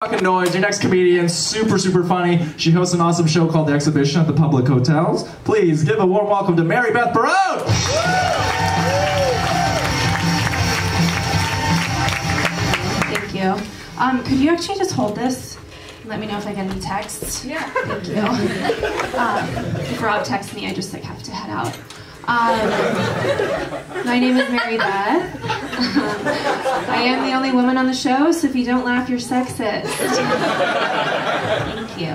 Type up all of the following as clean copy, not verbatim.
Fucking noise. Your next comedian, super funny. She hosts an awesome show called The Exhibition at the Public Hotels. Please give a warm welcome to Mary Beth Barone. Thank you. Could you actually just hold this and let me know if I get any texts? Yeah. Thank you. If Rob texts me, I just have to head out. My name is Mary Beth. I am the only woman on the show, so if you don't laugh, you're sexist. Thank you.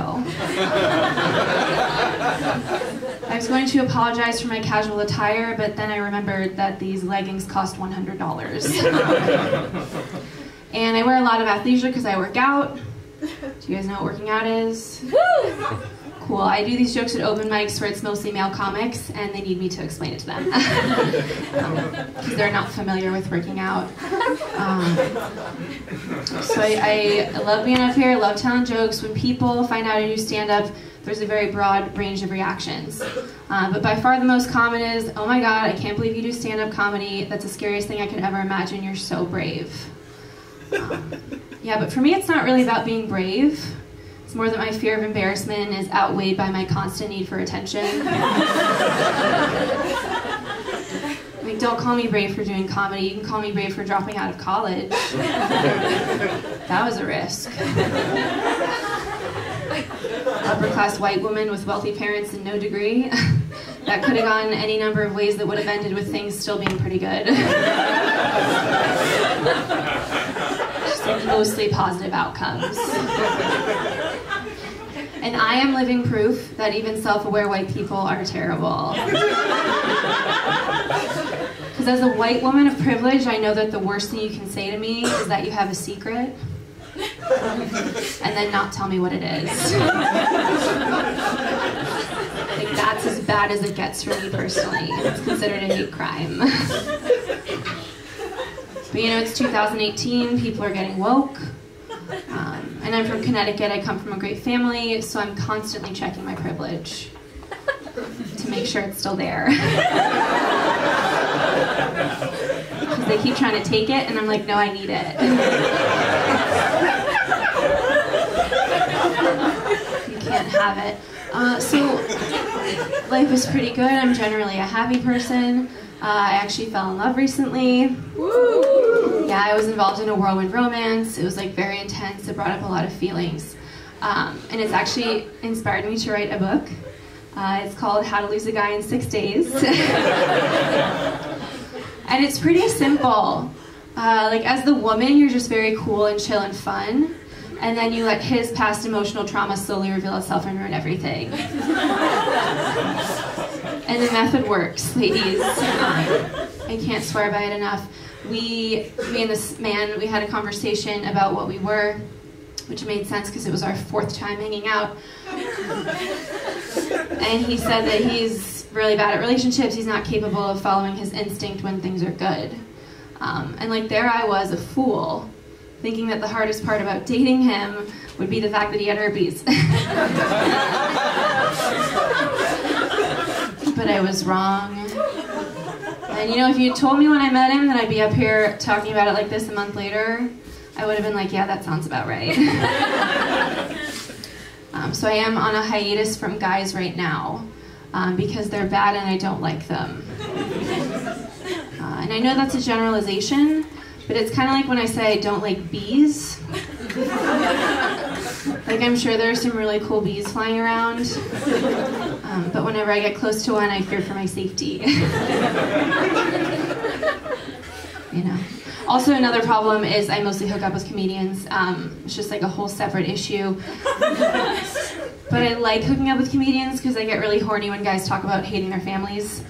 I was going to apologize for my casual attire, but then I remembered that these leggings cost $100. And I wear a lot of athleisure because I work out. Do you guys know what working out is? Woo! Cool. I do these jokes at open mics where it's mostly male comics, and they need me to explain it to them because they're not familiar with working out. So I love being up here. I love telling jokes. When people find out I do stand-up, there's a very broad range of reactions. But by far the most common is, "Oh my God, I can't believe you do stand-up comedy. That's the scariest thing I could ever imagine. You're so brave." Yeah, but for me, it's not really about being brave. It's more that my fear of embarrassment is outweighed by my constant need for attention. Like, don't call me brave for doing comedy. You can call me brave for dropping out of college. That was a risk. Upper-class white woman with wealthy parents and no degree. That could have gone any number of ways that would have ended with things still being pretty good. Just like mostly positive outcomes. And I am living proof that even self-aware white people are terrible. Because as a white woman of privilege, I know that the worst thing you can say to me is that you have a secret, and then not tell me what it is. Like, that's as bad as it gets for me personally. It's considered a hate crime. But you know, it's 2018, people are getting woke. And I'm from Connecticut, I come from a great family, so I'm constantly checking my privilege to make sure it's still there. Because they keep trying to take it, and I'm like, no, I need it. You can't have it. So, life is pretty good. I'm generally a happy person. I actually fell in love recently. Woo! Yeah, I was involved in a whirlwind romance. It was like very intense. It brought up a lot of feelings. And it's actually inspired me to write a book. It's called How to Lose a Guy in 6 Days. And it's pretty simple. Like, as the woman, you're just very cool and chill and fun. And then you let his past emotional trauma slowly reveal itself and ruin everything. And the method works, ladies. I can't swear by it enough. Me and this man, we had a conversation about what we were, which made sense because it was our 4th time hanging out. And he said that he's really bad at relationships. He's not capable of following his instinct when things are good. And like, there I was, a fool, thinking that the hardest part about dating him would be the fact that he had herpes. But I was wrong. And you know, if you told me when I met him that I'd be up here talking about it like this a month later, I would have been like, yeah, that sounds about right. So I am on a hiatus from guys right now because they're bad and I don't like them. And I know that's a generalization, but it's kind of like when I say I don't like bees. Like, I'm sure there are some really cool bees flying around, but whenever I get close to one, I fear for my safety. You know. Also, another problem is I mostly hook up with comedians. It's just like a whole separate issue. But I like hooking up with comedians because I get really horny when guys talk about hating their families.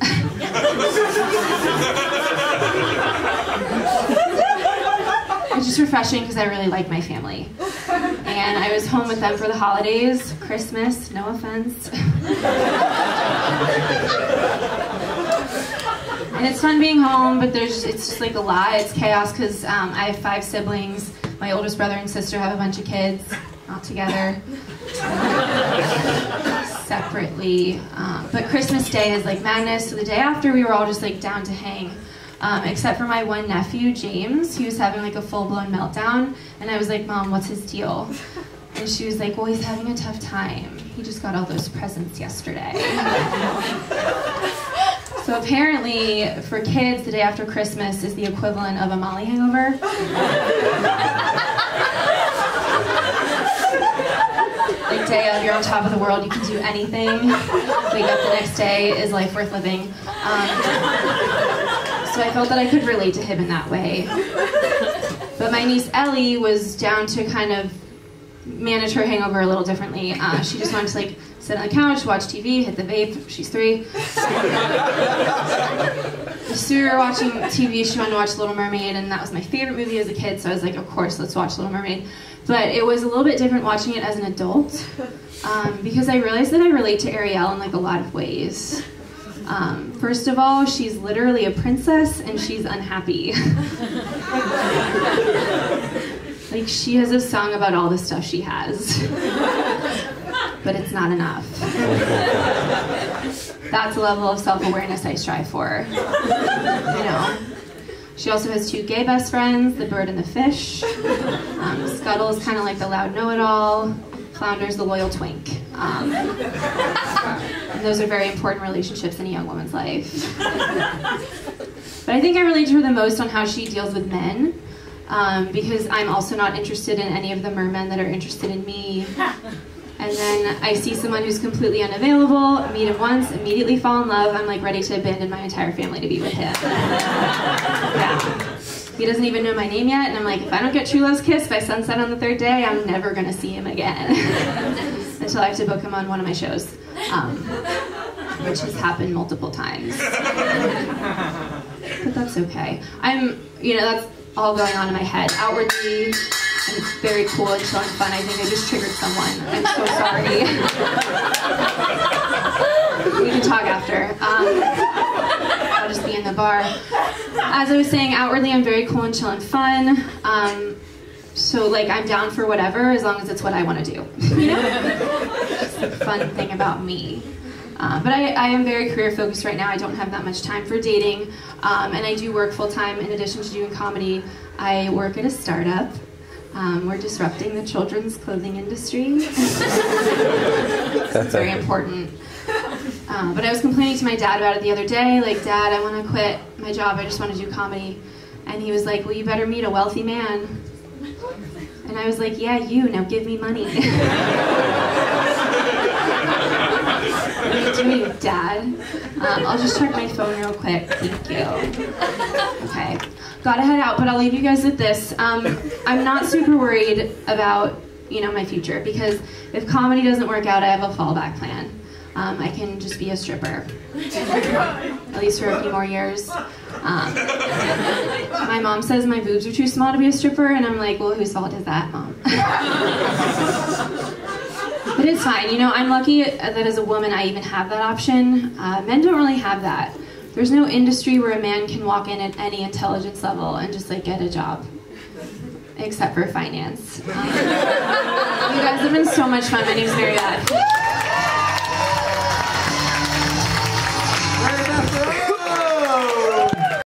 It's just refreshing because I really like my family. And I was home with them for the holidays, Christmas, no offense. And it's fun being home, but it's just like a lot. It's chaos because I have 5 siblings. My oldest brother and sister have a bunch of kids, not together. Separately. But Christmas Day is like madness, so the day after we were all just like down to hang. except for my one nephew, James. He was having like a full-blown meltdown, and I was like, Mom, what's his deal? And she was like, well, he's having a tough time. He just got all those presents yesterday. So apparently, for kids, the day after Christmas is the equivalent of a Molly hangover. Like, day of, you're on top of the world, you can do anything. Wake up the next day is life worth living. So I felt that I could relate to him in that way. But my niece Ellie was down to kind of manage her hangover a little differently. She just wanted to like sit on the couch, watch TV, hit the vape. She's 3. So we were watching TV. She wanted to watch Little Mermaid, and that was my favorite movie as a kid. So I was like, of course, let's watch Little Mermaid. But it was a little bit different watching it as an adult because I realized that I relate to Ariel in like a lot of ways. First of all, she's literally a princess, and she's unhappy. Like, she has a song about all the stuff she has, but it's not enough. That's the level of self-awareness I strive for, you know. She also has 2 gay best friends, the bird and the fish. Scuttle is kind of like the loud know-it-all. Flounder's the loyal twink. And those are very important relationships in a young woman's life. But I think I relate to her the most on how she deals with men. Because I'm also not interested in any of the mermen that are interested in me. And then I see someone who's completely unavailable, meet him once, immediately fall in love. I'm like ready to abandon my entire family to be with him. Yeah. He doesn't even know my name yet, and I'm like, if I don't get true love's kiss by sunset on the 3rd day, I'm never gonna see him again. Until I have to book him on one of my shows, which has happened multiple times. But that's okay. That's all going on in my head. Outwardly, I'm very cool and chill and fun. I think I just triggered someone. I'm so sorry. We can talk after. I'll just be in the bar. As I was saying, outwardly I'm very cool and chill and fun. So like I'm down for whatever as long as it's what I want to do. You know? That's the fun thing about me. But I am very career focused right now. I don't have that much time for dating. And I do work full time in addition to doing comedy. I work at a startup. We're disrupting the children's clothing industry. It's very important. But I was complaining to my dad about it the other day. Like, Dad, I want to quit my job. I just want to do comedy. And he was like, well, you better meet a wealthy man. And I was like, yeah, you. Now give me money. What are you doing, Dad? I'll just check my phone real quick. Thank you. Okay. Gotta head out, but I'll leave you guys with this. I'm not super worried about, my future, because if comedy doesn't work out, I have a fallback plan. I can just be a stripper. At least for a few more years. My mom says my boobs are too small to be a stripper, and I'm like, well, whose fault is that, Mom? But it's fine. I'm lucky that as a woman I even have that option. Men don't really have that. There's no industry where a man can walk in at any intelligence level and just get a job. Except for finance. You guys have been so much fun. My name's Mary Beth.